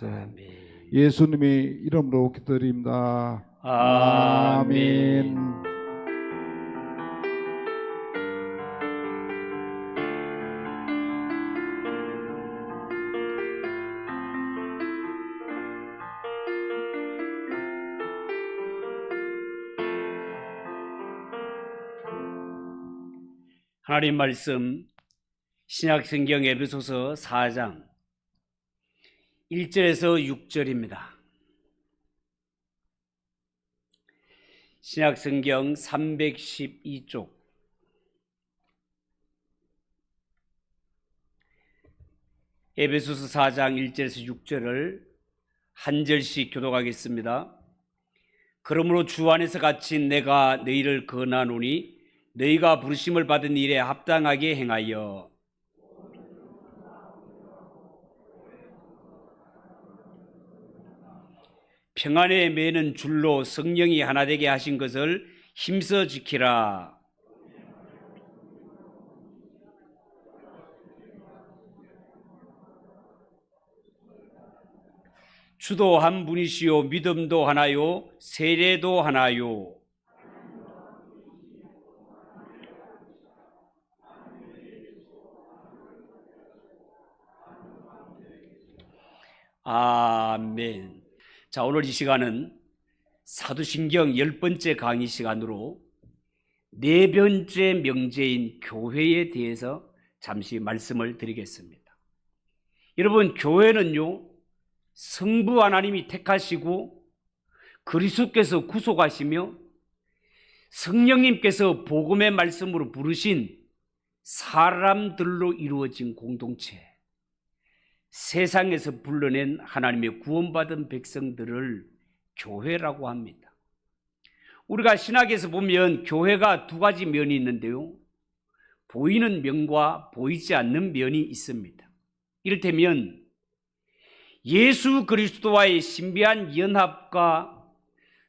주옵소서. 아멘. 예수님의 이름으로 기도드립니다. 아멘. 하나님 말씀 신약성경 에베소서 4장 1절에서 6절입니다. 신약성경 312쪽 에베소서 4장 1절에서 6절을 한 절씩 교독하겠습니다. 그러므로 주 안에서 갇힌 내가 너희를 권하노니 너희가 부르심을 받은 일에 합당하게 행하여 평안에 매는 줄로 성령이 하나 되게 하신 것을 힘써 지키라. 주도 한 분이시요 믿음도 하나요 세례도 하나요. 아멘. 자, 오늘 이 시간은 사도신경 10번째 강의 시간으로 네 번째 명제인 교회에 대해서 잠시 말씀을 드리겠습니다. 여러분, 교회는요, 성부 하나님이 택하시고 그리스도께서 구속하시며 성령님께서 복음의 말씀으로 부르신 사람들로 이루어진 공동체, 세상에서 불러낸 하나님의 구원받은 백성들을 교회라고 합니다. 우리가 신학에서 보면 교회가 두 가지 면이 있는데요, 보이는 면과 보이지 않는 면이 있습니다. 이를테면 예수 그리스도와의 신비한 연합과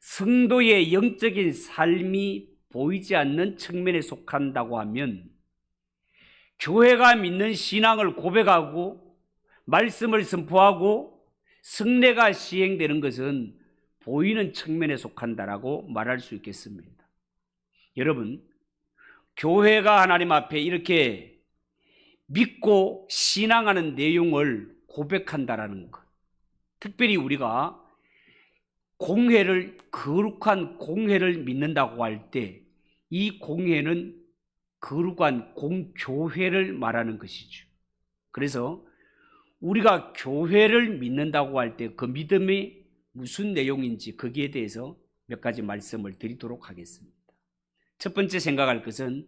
성도의 영적인 삶이 보이지 않는 측면에 속한다고 하면, 교회가 믿는 신앙을 고백하고 말씀을 선포하고 성례가 시행되는 것은 보이는 측면에 속한다라고 말할 수 있겠습니다. 여러분, 교회가 하나님 앞에 이렇게 믿고 신앙하는 내용을 고백한다라는 것, 특별히 우리가 공회를, 거룩한 공회를 믿는다고 할 때 이 공회는 거룩한 공교회를 말하는 것이죠. 그래서 우리가 교회를 믿는다고 할 때 그 믿음이 무슨 내용인지 거기에 대해서 몇 가지 말씀을 드리도록 하겠습니다. 첫 번째 생각할 것은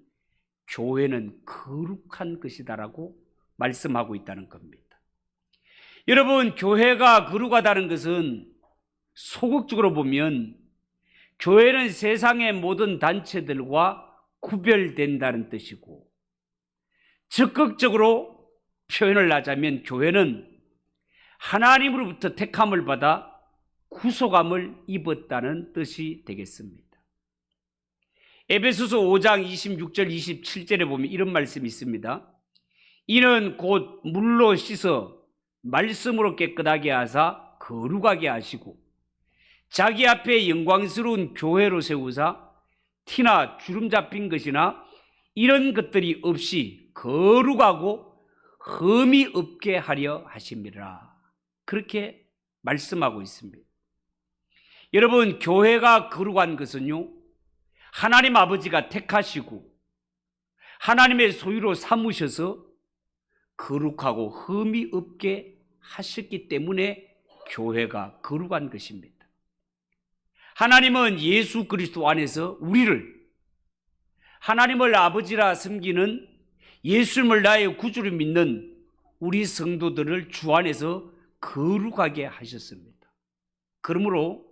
교회는 거룩한 것이다라고 말씀하고 있다는 겁니다. 여러분, 교회가 거룩하다는 것은 소극적으로 보면 교회는 세상의 모든 단체들과 구별된다는 뜻이고, 적극적으로 표현을 하자면 교회는 하나님으로부터 택함을 받아 구속함을 입었다는 뜻이 되겠습니다. 에베소서 5장 26절 27절에 보면 이런 말씀이 있습니다. 이는 곧 물로 씻어 말씀으로 깨끗하게 하사 거룩하게 하시고 자기 앞에 영광스러운 교회로 세우사 티나 주름 잡힌 것이나 이런 것들이 없이 거룩하고 흠이 없게 하려 하심이라. 그렇게 말씀하고 있습니다. 여러분, 교회가 거룩한 것은요, 하나님 아버지가 택하시고 하나님의 소유로 삼으셔서 거룩하고 흠이 없게 하셨기 때문에 교회가 거룩한 것입니다. 하나님은 예수 그리스도 안에서 우리를, 하나님을 아버지라 섬기는 예수님을 나의 구주로 믿는 우리 성도들을 주 안에서 거룩하게 하셨습니다. 그러므로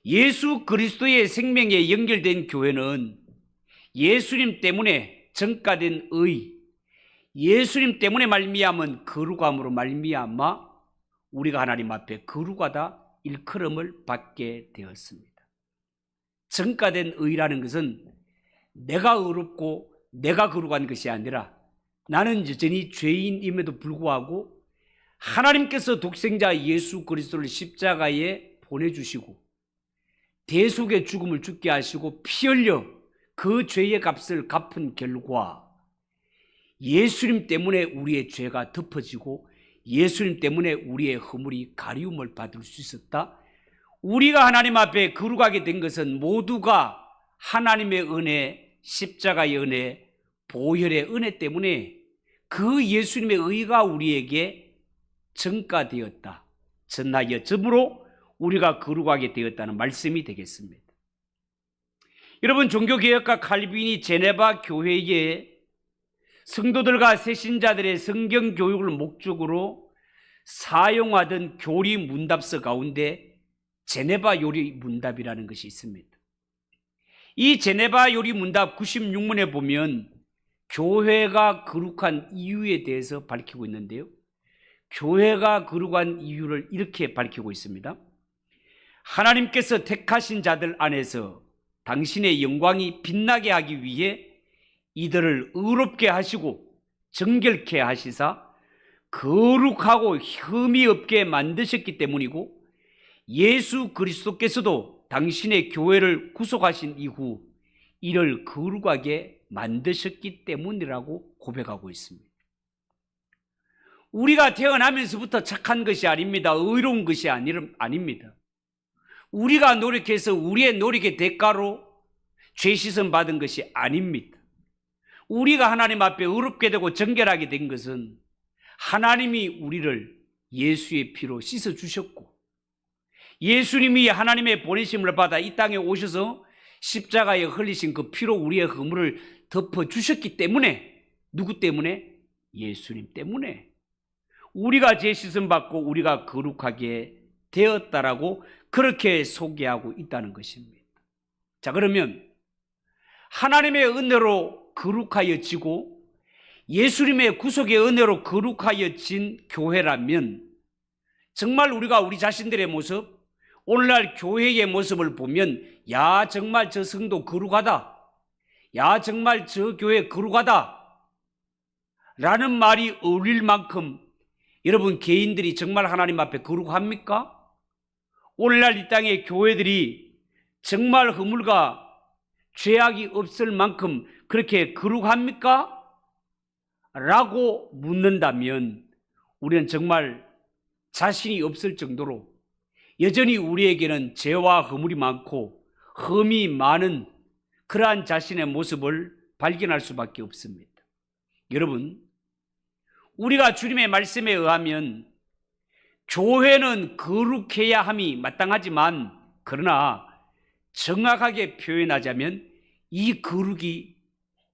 예수 그리스도의 생명에 연결된 교회는 예수님 때문에 전가된 의, 예수님 때문에 말미암은 거룩함으로 말미암아 우리가 하나님 앞에 거룩하다 일컬음을 받게 되었습니다. 전가된 의라는 것은 내가 의롭고 내가 거룩한 것이 아니라 나는 여전히 죄인임에도 불구하고 하나님께서 독생자 예수 그리스도를 십자가에 보내주시고 대속의 죽음을 죽게 하시고 피 흘려 그 죄의 값을 갚은 결과 예수님 때문에 우리의 죄가 덮어지고 예수님 때문에 우리의 허물이 가리움을 받을 수 있었다. 우리가 하나님 앞에 거룩하게 된 것은 모두가 하나님의 은혜, 십자가의 은혜, 보혈의 은혜 때문에 그 예수님의 의가 우리에게 전가되었다. 전하여 점으로 우리가 거룩하게 되었다는 말씀이 되겠습니다. 여러분, 종교개혁가 칼빈이 제네바 교회에 성도들과 새신자들의 성경 교육을 목적으로 사용하던 교리 문답서 가운데 제네바 요리 문답이라는 것이 있습니다. 이 제네바 요리 문답 96문에 보면 교회가 거룩한 이유에 대해서 밝히고 있는데요. 교회가 거룩한 이유를 이렇게 밝히고 있습니다. 하나님께서 택하신 자들 안에서 당신의 영광이 빛나게 하기 위해 이들을 의롭게 하시고 정결케 하시사 거룩하고 흠이 없게 만드셨기 때문이고 예수 그리스도께서도 당신의 교회를 구속하신 이후 이를 거룩하게 만드셨기 때문이라고 고백하고 있습니다. 우리가 태어나면서부터 착한 것이 아닙니다. 의로운 것이 아닙니다. 우리가 노력해서 우리의 노력의 대가로 죄 씻음 받은 것이 아닙니다. 우리가 하나님 앞에 의롭게 되고 정결하게 된 것은 하나님이 우리를 예수의 피로 씻어주셨고 예수님이 하나님의 보내심을 받아 이 땅에 오셔서 십자가에 흘리신 그 피로 우리의 허물을 덮어주셨기 때문에 누구 때문에? 예수님 때문에 우리가 죄 씻음 받고 우리가 거룩하게 되었다라고 그렇게 소개하고 있다는 것입니다. 자, 그러면 하나님의 은혜로 거룩하여지고 예수님의 구속의 은혜로 거룩하여진 교회라면 정말 우리가 우리 자신들의 모습, 오늘날 교회의 모습을 보면 야 정말 저 성도 거룩하다, 야 정말 저 교회 거룩하다 라는 말이 어울릴 만큼 여러분 개인들이 정말 하나님 앞에 거룩합니까? 오늘날 이 땅의 교회들이 정말 허물과 죄악이 없을 만큼 그렇게 거룩합니까? 라고 묻는다면 우리는 정말 자신이 없을 정도로 여전히 우리에게는 죄와 허물이 많고 흠이 많은 그러한 자신의 모습을 발견할 수밖에 없습니다. 여러분, 우리가 주님의 말씀에 의하면 교회는 거룩해야 함이 마땅하지만 그러나 정확하게 표현하자면 이 거룩이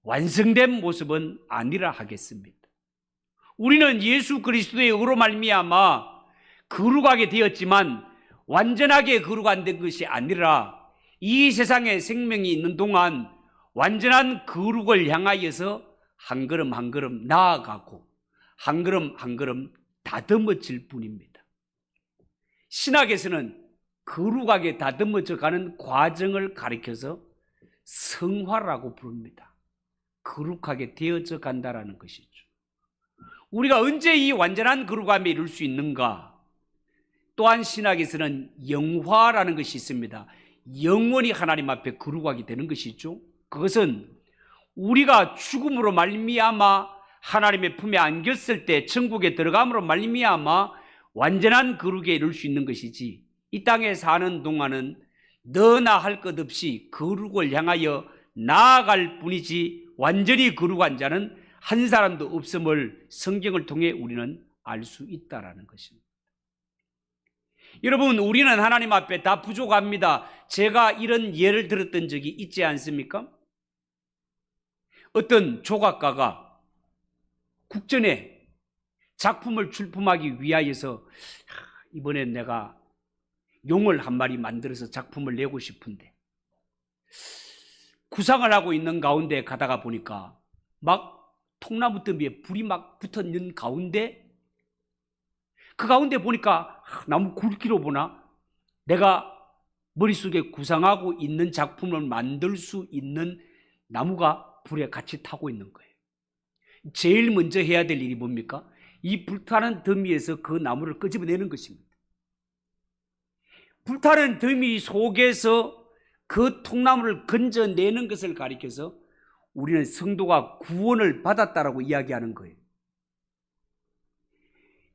완성된 모습은 아니라 하겠습니다. 우리는 예수 그리스도의 의로 말미암아 거룩하게 되었지만 완전하게 거룩 안 된 것이 아니라 이 세상에 생명이 있는 동안 완전한 거룩을 향하여서 한 걸음 한 걸음 나아가고 한 걸음 한 걸음 다듬어질 뿐입니다. 신학에서는 거룩하게 다듬어져 가는 과정을 가리켜서 성화라고 부릅니다. 거룩하게 되어져 간다라는 것이죠. 우리가 언제 이 완전한 거룩함에 이룰 수 있는가? 또한 신학에서는 영화라는 것이 있습니다. 영원히 하나님 앞에 거룩하게 되는 것이죠. 그것은 우리가 죽음으로 말미암아 하나님의 품에 안겼을 때 천국에 들어감으로 말미암아 완전한 거룩에 이룰 수 있는 것이지 이 땅에 사는 동안은 너나 할 것 없이 거룩을 향하여 나아갈 뿐이지 완전히 거룩한 자는 한 사람도 없음을 성경을 통해 우리는 알 수 있다라는 것입니다. 여러분, 우리는 하나님 앞에 다 부족합니다. 제가 이런 예를 들었던 적이 있지 않습니까? 어떤 조각가가 국전에 작품을 출품하기 위하여서 이번엔 내가 용을 한 마리 만들어서 작품을 내고 싶은데 구상을 하고 있는 가운데 가다가 보니까 막 통나무 더미에 불이 막 붙어 있는 가운데 그 가운데 보니까 나무 굵기로 보나 내가 머릿속에 구상하고 있는 작품을 만들 수 있는 나무가 불에 같이 타고 있는 거예요. 제일 먼저 해야 될 일이 뭡니까? 이 불타는 더미에서 그 나무를 끄집어내는 것입니다. 불타는 더미 속에서 그 통나무를 건져내는 것을 가리켜서 우리는 성도가 구원을 받았다라고 이야기하는 거예요.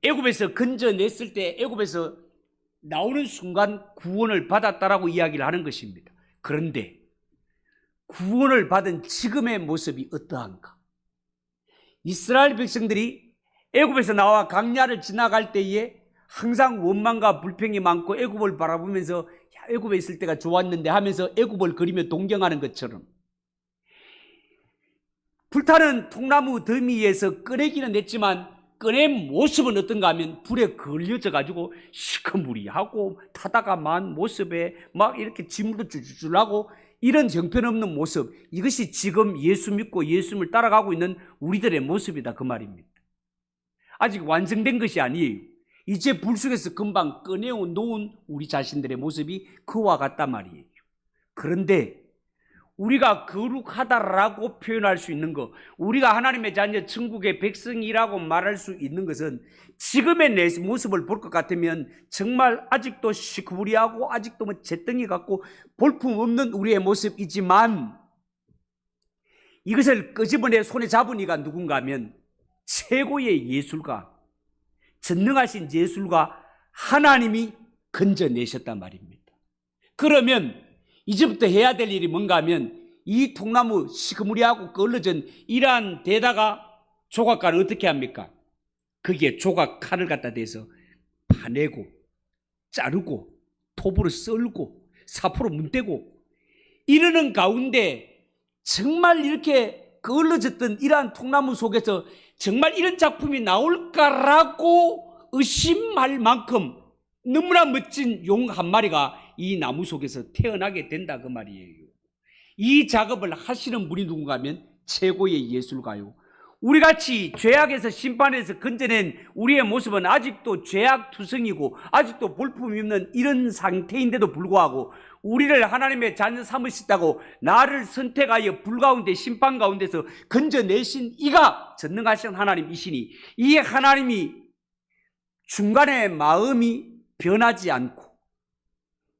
애굽에서 건져냈을 때 애굽에서 나오는 순간 구원을 받았다라고 이야기를 하는 것입니다. 그런데 구원을 받은 지금의 모습이 어떠한가? 이스라엘 백성들이 애굽에서 나와 광야를 지나갈 때에 항상 원망과 불평이 많고 애굽을 바라보면서 야, 애굽에 있을 때가 좋았는데 하면서 애굽을 그리며 동경하는 것처럼 불타는 통나무 더미에서 꺼내기는 냈지만 꺼낸 모습은 어떤가 하면 불에 걸려져 가지고 시커무리하고 타다가 만 모습에 막 이렇게 진물도 줄줄 나고 이런 정편없는 모습, 이것이 지금 예수 믿고 예수님을 따라가고 있는 우리들의 모습이다 그 말입니다. 아직 완성된 것이 아니에요. 이제 불 속에서 금방 꺼내어 놓은 우리 자신들의 모습이 그와 같단 말이에요. 그런데 우리가 거룩하다라고 표현할 수 있는 것, 우리가 하나님의 자녀 천국의 백성이라고 말할 수 있는 것은 지금의 내 모습을 볼 것 같으면 정말 아직도 시커무리하고 아직도 뭐 잿덩이 같고 볼품없는 우리의 모습이지만 이것을 끄집어내 손에 잡은 이가 누군가 하면 최고의 예술가, 전능하신 예술가 하나님이 건져내셨단 말입니다. 그러면 이제부터 해야 될 일이 뭔가 하면 이 통나무 시커무리하고 걸러진 이러한 데다가 조각가는 어떻게 합니까? 거기에 조각 칼을 갖다 대서 파내고 자르고 톱으로 썰고 사포로 문대고 이러는 가운데 정말 이렇게 걸러졌던 이러한 통나무 속에서 정말 이런 작품이 나올까라고 의심할 만큼 너무나 멋진 용 한 마리가 이 나무 속에서 태어나게 된다 그 말이에요. 이 작업을 하시는 분이 누군가 하면 최고의 예술가요. 우리같이 죄악에서 심판에서 건져낸 우리의 모습은 아직도 죄악투성이고 아직도 볼품이 없는 이런 상태인데도 불구하고 우리를 하나님의 자녀 삼으시다고 나를 선택하여 불 가운데 심판 가운데서 건져내신 이가 전능하신 하나님이시니 이 하나님이 중간에 마음이 변하지 않고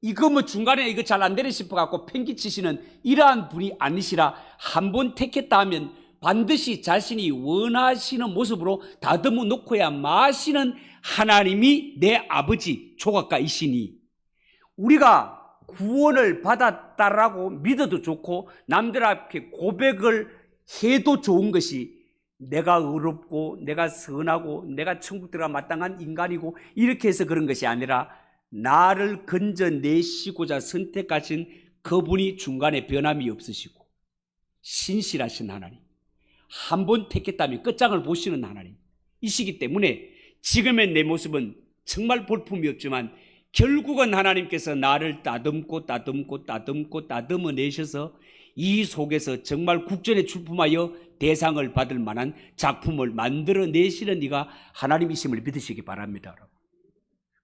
이거 뭐 중간에 이거 잘 안 되네 싶어갖고 팽기치시는 이러한 분이 아니시라 한번 택했다 하면 반드시 자신이 원하시는 모습으로 다듬어 놓고야 마시는 하나님이 내 아버지 조각가이시니 우리가 구원을 받았다라고 믿어도 좋고 남들 앞에 고백을 해도 좋은 것이 내가 의롭고 내가 선하고 내가 천국 들어가 마땅한 인간이고 이렇게 해서 그런 것이 아니라 나를 건져내시고자 선택하신 그분이 중간에 변함이 없으시고 신실하신 하나님, 한 번 택했다면 끝장을 보시는 하나님이시기 때문에 지금의 내 모습은 정말 볼품이 없지만 결국은 하나님께서 나를 다듬어 내셔서 이 속에서 정말 국전에 출품하여 대상을 받을 만한 작품을 만들어 내시는 이가 하나님이심을 믿으시기 바랍니다.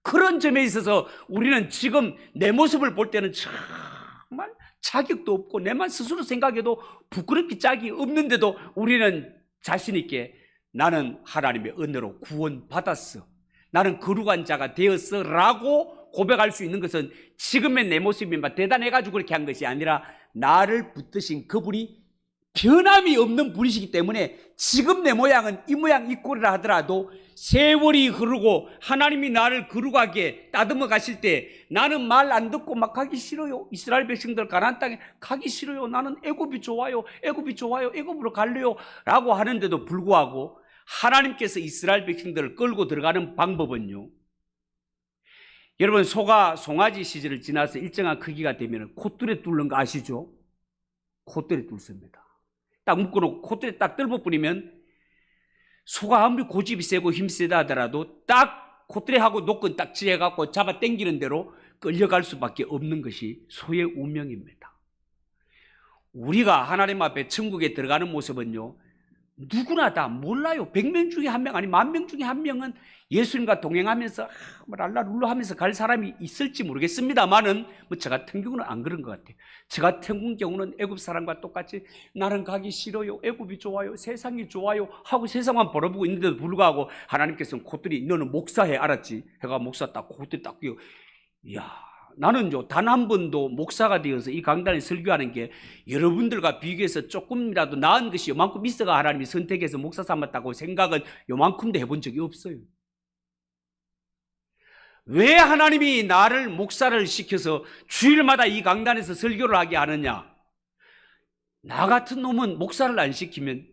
그런 점에 있어서 우리는 지금 내 모습을 볼 때는 정말 자격도 없고 내만 스스로 생각해도 부끄럽기 짝이 없는데도 우리는 자신 있게 나는 하나님의 은혜로 구원받았어, 나는 거룩한 자가 되었어 라고 고백할 수 있는 것은 지금의 내 모습이 막 대단해가지고 그렇게 한 것이 아니라 나를 붙드신 그분이 변함이 없는 분이시기 때문에 지금 내 모양은 이 모양 이 꼴이라 하더라도 세월이 흐르고 하나님이 나를 거룩하게 다듬어 가실 때 나는 말 안 듣고 막 가기 싫어요. 이스라엘 백성들 가나안 땅에 가기 싫어요. 나는 애굽이 좋아요. 애굽이 좋아요. 애굽으로 갈래요. 라고 하는데도 불구하고 하나님께서 이스라엘 백성들을 끌고 들어가는 방법은요, 여러분 소가 송아지 시절을 지나서 일정한 크기가 되면 콧줄에 뚫는 거 아시죠? 콧줄에 뚫습니다. 딱 묶어놓고 콧줄에 딱 뜰어 뿌리면 소가 아무리 고집이 세고 힘세다 하더라도 딱 콧줄에 하고 노끈 딱 쥐어갖고 잡아 당기는 대로 끌려갈 수밖에 없는 것이 소의 운명입니다. 우리가 하나님 앞에 천국에 들어가는 모습은요, 누구나 다 몰라요. 100명 중에 한 명, 아니 10,000명 중에 한 명은 예수님과 동행하면서 랄라룰루 하면서 갈 사람이 있을지 모르겠습니다만은 저 같은 경우는 안 그런 것 같아요. 저 같은 경우는 애굽 사람과 똑같이 나는 가기 싫어요, 애굽이 좋아요, 세상이 좋아요 하고 세상만 바라보고 있는데도 불구하고 하나님께서는 콧들이 너는 목사해, 알았지? 해가 목사 딱 콧들 딱 끼고, 이야, 나는요 단 한 번도 목사가 되어서 이 강단에 설교하는 게 여러분들과 비교해서 조금이라도 나은 것이 요만큼 있어가 하나님이 선택해서 목사 삼았다고 생각은 요만큼도 해본 적이 없어요. 왜 하나님이 나를 목사를 시켜서 주일마다 이 강단에서 설교를 하게 하느냐? 나 같은 놈은 목사를 안 시키면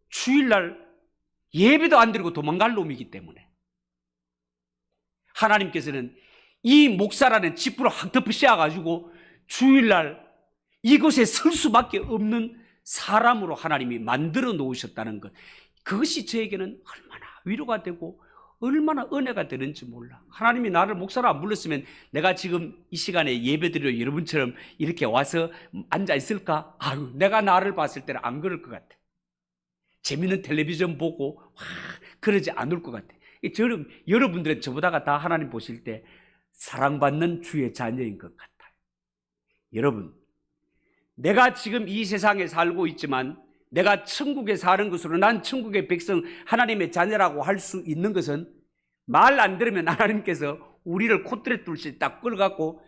주일날 예배도 안 드리고 도망갈 놈이기 때문에 하나님께서는 이 목사라는 지푸를 확 덮어 씌워가지고 주일날 이곳에 설 수밖에 없는 사람으로 하나님이 만들어 놓으셨다는 것, 그것이 저에게는 얼마나 위로가 되고 얼마나 은혜가 되는지 몰라. 하나님이 나를 목사로 안 불렀으면 내가 지금 이 시간에 예배드려 여러분처럼 이렇게 와서 앉아 있을까? 아유, 내가 나를 봤을 때는 안 그럴 것 같아. 재밌는 텔레비전 보고 그러지 않을 것 같아. 여러분들은 저보다가 다 하나님 보실 때 사랑받는 주의 자녀인 것 같아요. 여러분, 내가 지금 이 세상에 살고 있지만 내가 천국에 사는 것으로 난 천국의 백성 하나님의 자녀라고 할 수 있는 것은 말 안 들으면 하나님께서 우리를 콧들에 뚫듯이 딱 끌어갖고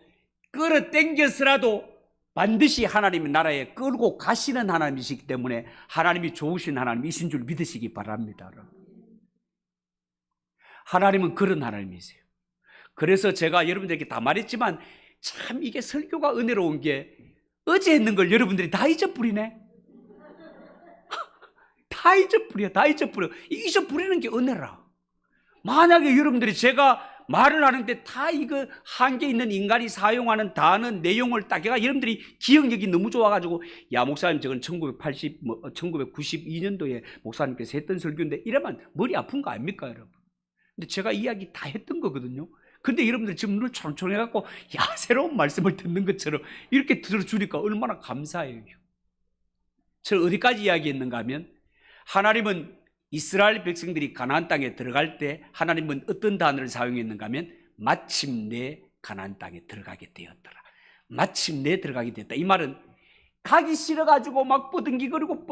끌어당겨서라도 반드시 하나님의 나라에 끌고 가시는 하나님이시기 때문에 하나님이 좋으신 하나님이신 줄 믿으시기 바랍니다. 하나님은 그런 하나님이세요. 그래서 제가 여러분들에게 다 말했지만 참 이게 설교가 은혜로운 게 어제 했는 걸 여러분들이 다 잊어버리네. 다 잊어버려. 잊어버리는 게 은혜라. 만약에 여러분들이 제가 말을 하는데 다 이거 한계 있는 인간이 사용하는 단어 내용을 딱 해가 여러분들이 기억력이 너무 좋아가지고 야 목사님 저건 1992년도에 목사님께서 했던 설교인데 이러면 머리 아픈 거 아닙니까 여러분? 근데 제가 이야기 다 했던 거거든요. 근데 여러분들 지금 눈을 촌촌해갖고 야 새로운 말씀을 듣는 것처럼 이렇게 들어주니까 얼마나 감사해요. 저 어디까지 이야기했는가 하면 하나님은 이스라엘 백성들이 가나안 땅에 들어갈 때 하나님은 어떤 단어를 사용했는가 하면 마침내 가나안 땅에 들어가게 되었더라. 마침내 들어가게 됐다. 이 말은 가기 싫어가지고 막 뻐등기거리고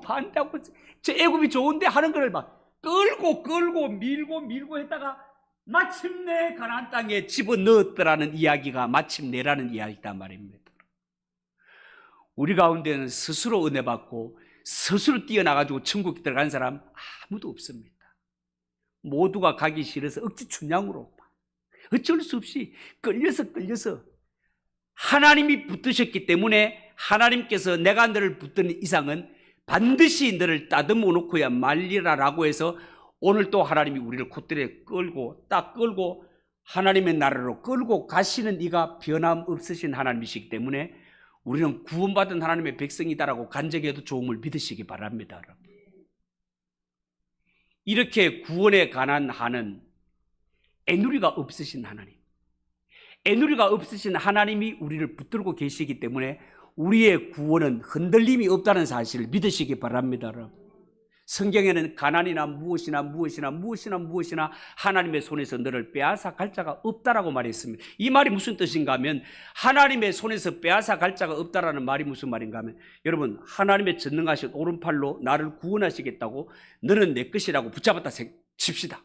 반대하고 저 애굽이 좋은데 하는 걸 막 끌고 밀고 했다가 마침내 가나안 땅에 집어넣었더라는 이야기가 마침내라는 이야기단 말입니다. 우리 가운데는 스스로 은혜 받고 스스로 뛰어나가지고 천국 들어간 사람 아무도 없습니다. 모두가 가기 싫어서 억지 춘향으로 어쩔 수 없이 끌려서 하나님이 붙드셨기 때문에 하나님께서 내가 너를 붙드는 이상은 반드시 너를 따듬어 놓고야 말리라라고 해서 오늘 또 하나님이 우리를 콧들에 끌고 하나님의 나라로 끌고 가시는 이가 변함없으신 하나님이시기 때문에 우리는 구원받은 하나님의 백성이다라고 간증해도 좋음을 믿으시기 바랍니다. 이렇게 구원에 관한 한은 애누리가 없으신 하나님, 애누리가 없으신 하나님이 우리를 붙들고 계시기 때문에 우리의 구원은 흔들림이 없다는 사실을 믿으시기 바랍니다. 성경에는 가난이나 무엇이나 하나님의 손에서 너를 빼앗아 갈 자가 없다라고 말했습니다. 이 말이 무슨 뜻인가 하면 하나님의 손에서 빼앗아 갈 자가 없다라는 말이 무슨 말인가 하면 여러분 하나님의 전능하신 오른팔로 나를 구원하시겠다고 너는 내 것이라고 붙잡았다 칩시다.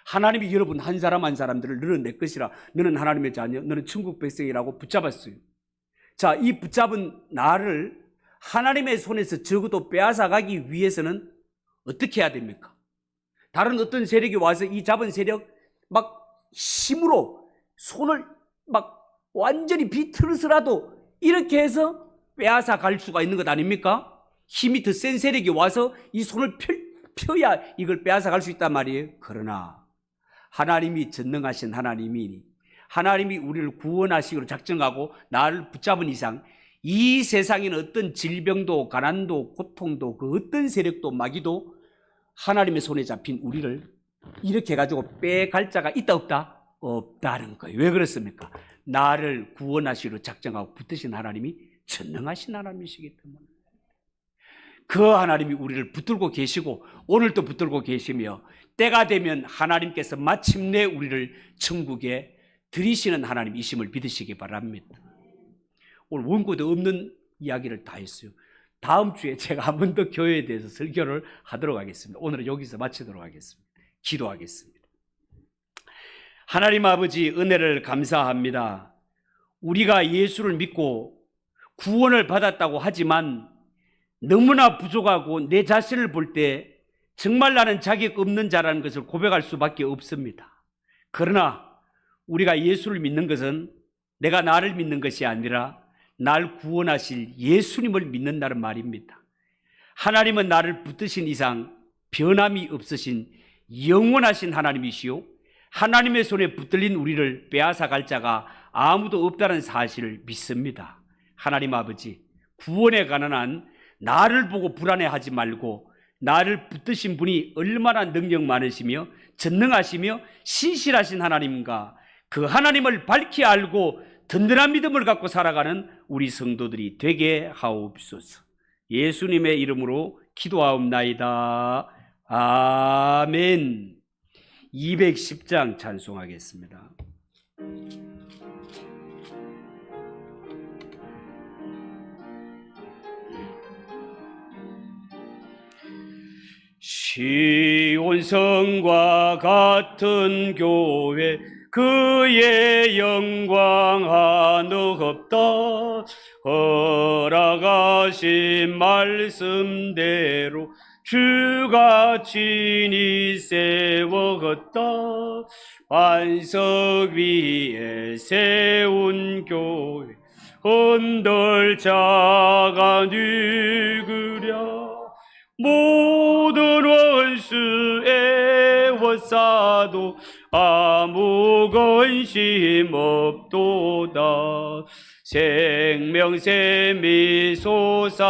하나님이 여러분 한 사람 한 사람들을 너는 내 것이라, 너는 하나님의 자녀, 너는 천국 백성이라고 붙잡았어요. 자, 이 붙잡은 나를 하나님의 손에서 적어도 빼앗아 가기 위해서는 어떻게 해야 됩니까? 다른 어떤 세력이 와서 이 잡은 세력 막 힘으로 손을 막 완전히 비틀어서라도 이렇게 해서 빼앗아 갈 수가 있는 것 아닙니까? 힘이 더 센 세력이 와서 이 손을 펴야 이걸 빼앗아 갈 수 있단 말이에요. 그러나 하나님이 전능하신 하나님이 우리를 구원하시기로 작정하고 나를 붙잡은 이상 이 세상에는 어떤 질병도 가난도 고통도 그 어떤 세력도 마귀도 하나님의 손에 잡힌 우리를 이렇게 해가지고 빼갈 자가 있다 없다? 없다는 거예요. 왜 그렇습니까? 나를 구원하시기로 작정하고 붙으신 하나님이 전능하신 하나님이시기 때문에. 그 하나님이 우리를 붙들고 계시고 오늘도 붙들고 계시며 때가 되면 하나님께서 마침내 우리를 천국에 들이시는 하나님이심을 믿으시기 바랍니다. 오늘 원고도 없는 이야기를 다 했어요. 다음 주에 제가 한 번 더 교회에 대해서 설교를 하도록 하겠습니다. 오늘은 여기서 마치도록 하겠습니다. 기도하겠습니다. 하나님 아버지, 은혜를 감사합니다. 우리가 예수를 믿고 구원을 받았다고 하지만 너무나 부족하고 내 자신을 볼 때 정말 나는 자격 없는 자라는 것을 고백할 수밖에 없습니다. 그러나 우리가 예수를 믿는 것은 내가 나를 믿는 것이 아니라 날 구원하실 예수님을 믿는다는 말입니다. 하나님은 나를 붙드신 이상 변함이 없으신 영원하신 하나님이시오, 하나님의 손에 붙들린 우리를 빼앗아갈 자가 아무도 없다는 사실을 믿습니다. 하나님 아버지, 구원에 관한 한 나를 보고 불안해하지 말고 나를 붙드신 분이 얼마나 능력 많으시며 전능하시며 신실하신 하나님인가, 그 하나님을 밝히 알고 든든한 믿음을 갖고 살아가는 우리 성도들이 되게 하옵소서. 예수님의 이름으로 기도하옵나이다. 아멘. 210장 찬송하겠습니다. 시온성과 같은 교회, 그의 영광 한억 없다. 허락하신 말씀대로 주가 친히 세워갔다. 반석 위에 세운 교회, 흔들 자가 누구랴. 모든 원수 애워싸도 아무 근심 없도다. 생명샘이 솟아